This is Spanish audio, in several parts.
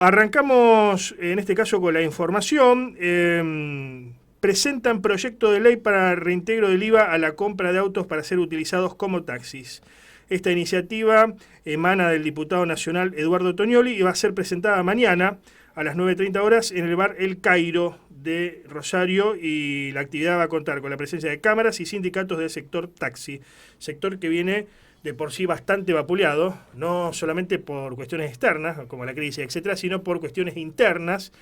Arrancamos en este caso con la información. Presentan proyecto de ley para reintegro del IVA a la compra de autos para ser utilizados como taxis. Esta iniciativa emana del diputado nacional Eduardo Toñoli y va a ser presentada mañana a las 9:30 horas en el bar El Cairo de Rosario, y la actividad va a contar con la presencia de cámaras y sindicatos del sector taxi, sector que viene de por sí bastante vapuleado, no solamente por cuestiones externas, como la crisis, etcétera, sino por cuestiones internas,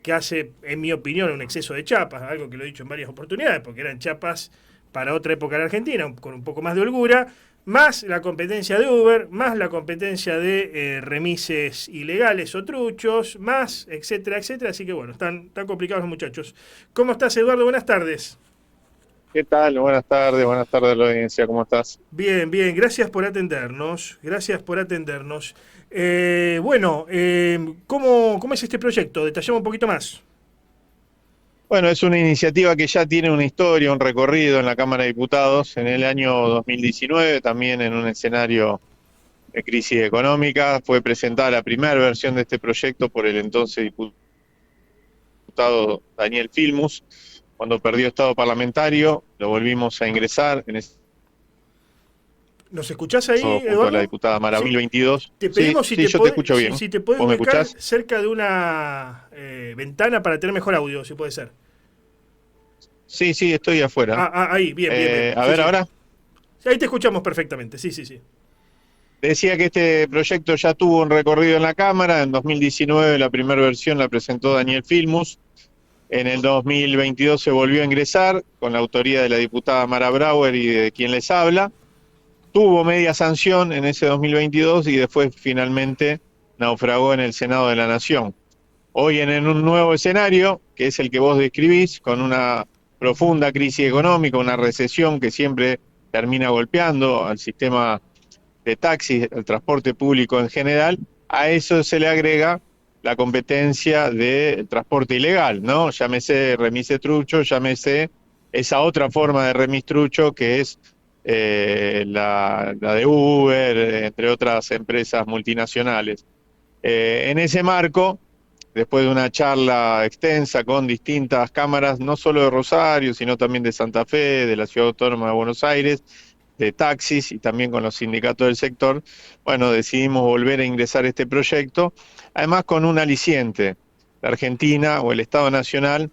que hace, en mi opinión, un exceso de chapas, algo que lo he dicho en varias oportunidades, porque eran chapas para otra época en Argentina, con un poco más de holgura, más la competencia de Uber, más la competencia de remises ilegales o truchos, más, etcétera, etcétera. Así que bueno, están complicados los muchachos. ¿Cómo estás, Eduardo? Buenas tardes. ¿Qué tal? Buenas tardes a la audiencia, ¿cómo estás? Bien, bien, gracias por atendernos, gracias por atendernos. ¿Cómo es este proyecto? Detallamos un poquito más. Bueno, es una iniciativa que ya tiene una historia, un recorrido en la Cámara de Diputados en el año 2019, también en un escenario de crisis económica. Fue presentada la primera versión de este proyecto por el entonces diputado Daniel Filmus. Cuando perdió estado parlamentario, lo volvimos a ingresar, en ese ¿Nos escuchás caso ahí, junto a la Eduardo? diputada Sí. Maravil 22. Te Sí, pedimos sí, yo te escucho bien. si te podés ¿Vos me ubicar escuchás? cerca de una ventana para tener mejor audio, si puede ser. Sí, sí, estoy afuera. Ahí, bien, bien, bien. A Sí, ver sí. ahora. Sí, ahí te escuchamos perfectamente, sí, sí, sí. Decía que este proyecto ya tuvo un recorrido en la Cámara. En 2019 la primera versión la presentó Daniel Filmus. En el 2022 se volvió a ingresar con la autoría de la diputada Mara Brauer y de quien les habla. Tuvo media sanción en ese 2022 y después finalmente naufragó en el Senado de la Nación. Hoy en un nuevo escenario, que es el que vos describís, con una profunda crisis económica, una recesión que siempre termina golpeando al sistema de taxis, el transporte público en general. A eso se le agrega la competencia del transporte ilegal, ¿no? Llámese remise trucho, llámese esa otra forma de remis trucho que es la de Uber, entre otras empresas multinacionales. En ese marco, después de una charla extensa con distintas cámaras, no solo de Rosario, sino también de Santa Fe, de la Ciudad Autónoma de Buenos Aires, de taxis y también con los sindicatos del sector, bueno, decidimos volver a ingresar este proyecto, además con un aliciente. La Argentina o el Estado Nacional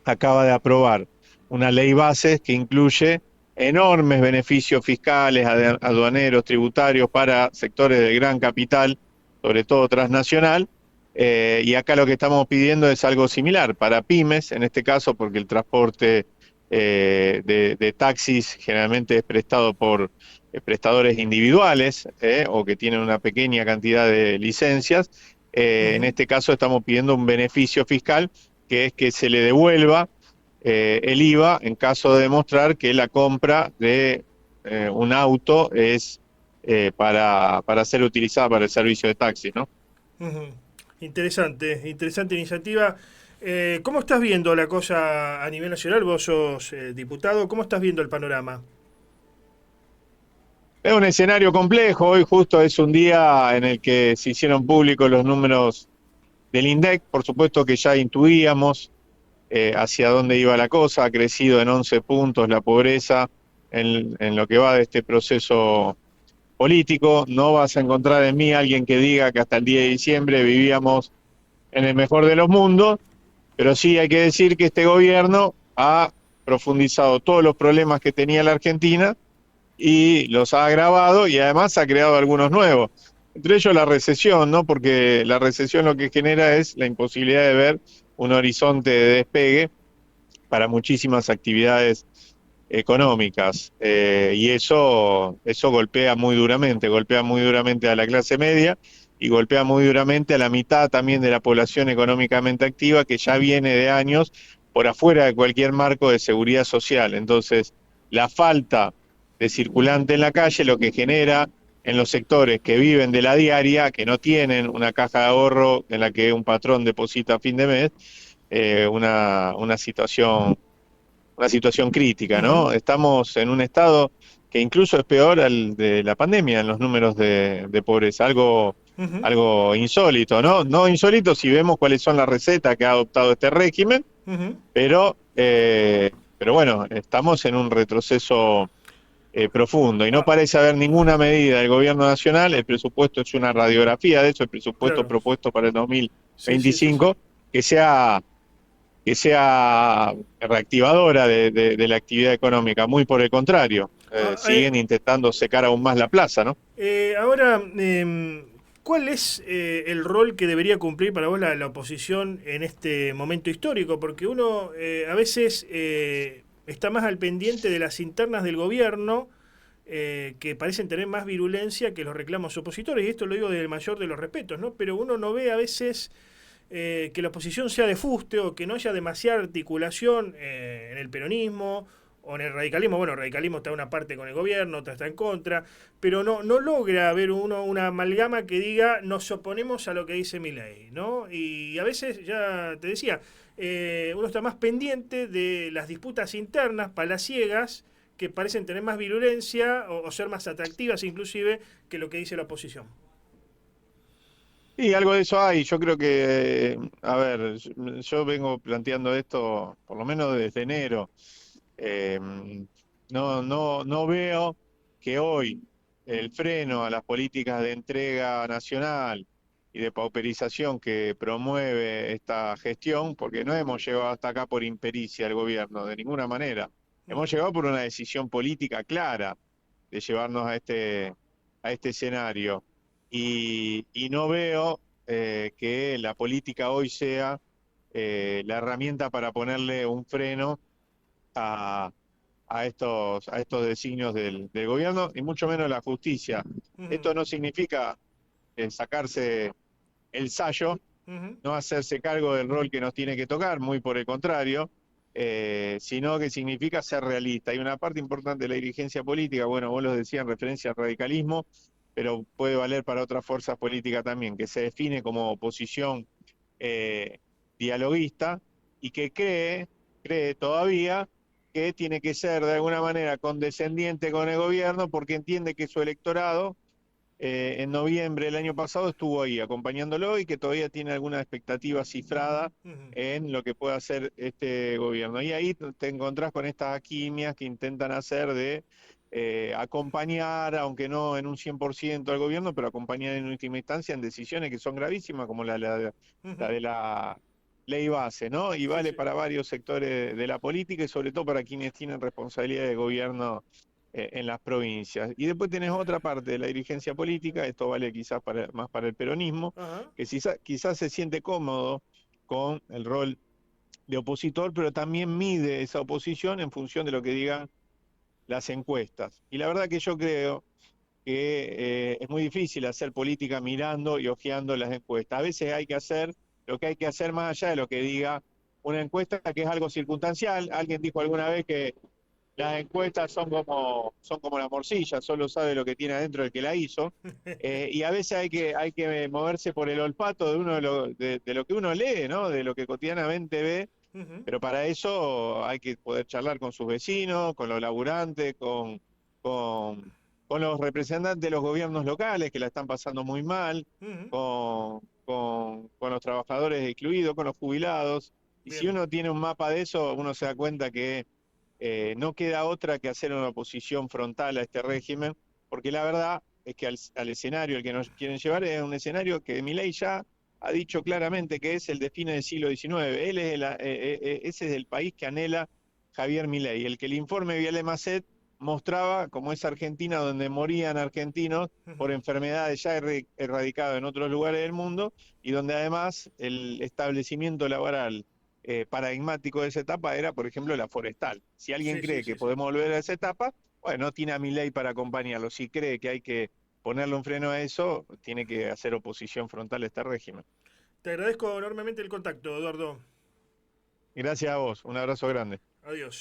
acaba de aprobar una ley base que incluye enormes beneficios fiscales, aduaneros, tributarios para sectores del gran capital, sobre todo transnacional, y acá lo que estamos pidiendo es algo similar para pymes, en este caso porque el transporte de taxis generalmente es prestado por prestadores individuales o que tienen una pequeña cantidad de licencias. En Ujú. este caso estamos pidiendo un beneficio fiscal, que es que se le devuelva el IVA en caso de demostrar que la compra de un auto es para ser utilizada para el servicio de taxi, ¿no? Ujú. Interesante, interesante iniciativa. ¿Cómo estás viendo la cosa a nivel nacional? Vos sos diputado, ¿cómo estás viendo el panorama? Es un escenario complejo. Hoy justo es un día en el que se hicieron públicos los números del INDEC. Por supuesto que ya intuíamos hacia dónde iba la cosa. Ha crecido en 11 puntos la pobreza en lo que va de este proceso político. No vas a encontrar en mí alguien que diga que hasta el 10 de diciembre vivíamos en el mejor de los mundos, pero sí hay que decir que este gobierno ha profundizado todos los problemas que tenía la Argentina y los ha agravado y además ha creado algunos nuevos. Entre ellos la recesión, ¿no? Porque la recesión lo que genera es la imposibilidad de ver un horizonte de despegue para muchísimas actividades económicas. Y eso golpea muy duramente a la clase media y golpea muy duramente a la mitad también de la población económicamente activa que ya viene de años por afuera de cualquier marco de seguridad social. Entonces, la falta de circulante en la calle lo que genera en los sectores que viven de la diaria, que no tienen una caja de ahorro en la que un patrón deposita a fin de mes, una situación crítica, Ujú. ¿no? Estamos en un estado que incluso es peor al de la pandemia en los números de pobreza, algo Ujú, algo insólito, ¿no? No insólito si vemos cuáles son las recetas que ha adoptado este régimen, ujú. pero bueno, estamos en un retroceso profundo y no parece haber ninguna medida del gobierno nacional. El presupuesto es una radiografía de eso, el presupuesto Claro. propuesto para el Sí, sí, sí, sí. 2025, que sea, que sea reactivadora de la actividad económica, muy por el contrario, Ah, siguen intentando secar aún más la plaza, ¿no? ahora, ¿cuál es el rol que debería cumplir para vos la oposición en este momento histórico? Porque uno a veces está más al pendiente de las internas del gobierno, que parecen tener más virulencia que los reclamos opositores, y esto lo digo del mayor de los respetos, ¿no? Pero uno no ve a veces que la oposición sea de fuste o que no haya demasiada articulación en el peronismo o en el radicalismo. Bueno, el radicalismo está una parte con el gobierno, otra está en contra, pero no logra haber una amalgama que diga nos oponemos a lo que dice Milei, ¿no? Y a veces, ya te decía, uno está más pendiente de las disputas internas, palaciegas, que parecen tener más virulencia o ser más atractivas inclusive que lo que dice la oposición. Y algo de eso hay. Yo creo que, a ver, yo vengo planteando esto por lo menos desde enero. Eh, no veo que hoy el freno a las políticas de entrega nacional y de pauperización que promueve esta gestión, porque no hemos llegado hasta acá por impericia el gobierno, de ninguna manera. Hemos Ujú, llegado por una decisión política clara de llevarnos a este escenario. Y no veo que la política hoy sea la herramienta para ponerle un freno a, a estos designios del gobierno, y mucho menos la justicia. ujú, Esto no significa sacarse el sayo, ujú. no hacerse cargo del rol que nos tiene que tocar, muy por el contrario, sino que significa ser realista. Hay una parte importante de la dirigencia política, bueno, vos lo decías en referencia al radicalismo, pero puede valer para otras fuerzas políticas también, que se define como oposición eh, dialoguista y que cree todavía que tiene que ser de alguna manera condescendiente con el gobierno porque entiende que su electorado en noviembre del año pasado estuvo ahí acompañándolo y que todavía tiene alguna expectativa cifrada Ujú. en lo que pueda hacer este gobierno. Y ahí te encontrás con estas alquimias que intentan hacer de acompañar, aunque no en un 100% al gobierno, pero acompañar en última instancia en decisiones que son gravísimas, como la Ujú. de la ley base, ¿no? Y Sí, vale sí. para varios sectores de la política y sobre todo para quienes tienen responsabilidad de gobierno en las provincias. Y después tenés otra parte de la dirigencia política, esto vale quizás más para el peronismo, Ajá. que quizás se siente cómodo con el rol de opositor, pero también mide esa oposición en función de lo que digan las encuestas. Y la verdad que yo creo que es muy difícil hacer política mirando y hojeando las encuestas. A veces hay que hacer lo que hay que hacer más allá de lo que diga una encuesta, que es algo circunstancial. Alguien dijo alguna vez que las encuestas son como la morcilla, solo sabe lo que tiene adentro el que la hizo. Y a veces hay que moverse por el olfato de uno de lo que uno lee, ¿no? De lo que cotidianamente ve, Ujú. pero para eso hay que poder charlar con sus vecinos, con los laburantes, con, con los representantes de los gobiernos locales que la están pasando muy mal, Ujú. con los trabajadores excluidos, con los jubilados. Y si Bien. uno tiene un mapa de eso, uno se da cuenta que no queda otra que hacer una oposición frontal a este régimen, porque la verdad es que al escenario al que nos quieren llevar es un escenario que Milei ya ha dicho claramente que es el de fines del siglo XIX. Ese es el país que anhela Javier Milei, el que el informe Viale Macet mostraba como esa Argentina donde morían argentinos por Ujú. enfermedades ya erradicadas en otros lugares del mundo y donde además el establecimiento laboral paradigmático de esa etapa era, por ejemplo, la forestal. Si alguien Sí, sí, cree que sí, sí. podemos volver a esa etapa, bueno, no tiene a Milei para acompañarlo. Si cree que hay que ponerle un freno a eso, tiene que hacer oposición frontal a este régimen. Te agradezco enormemente el contacto, Eduardo. Gracias a vos, un abrazo grande. Adiós.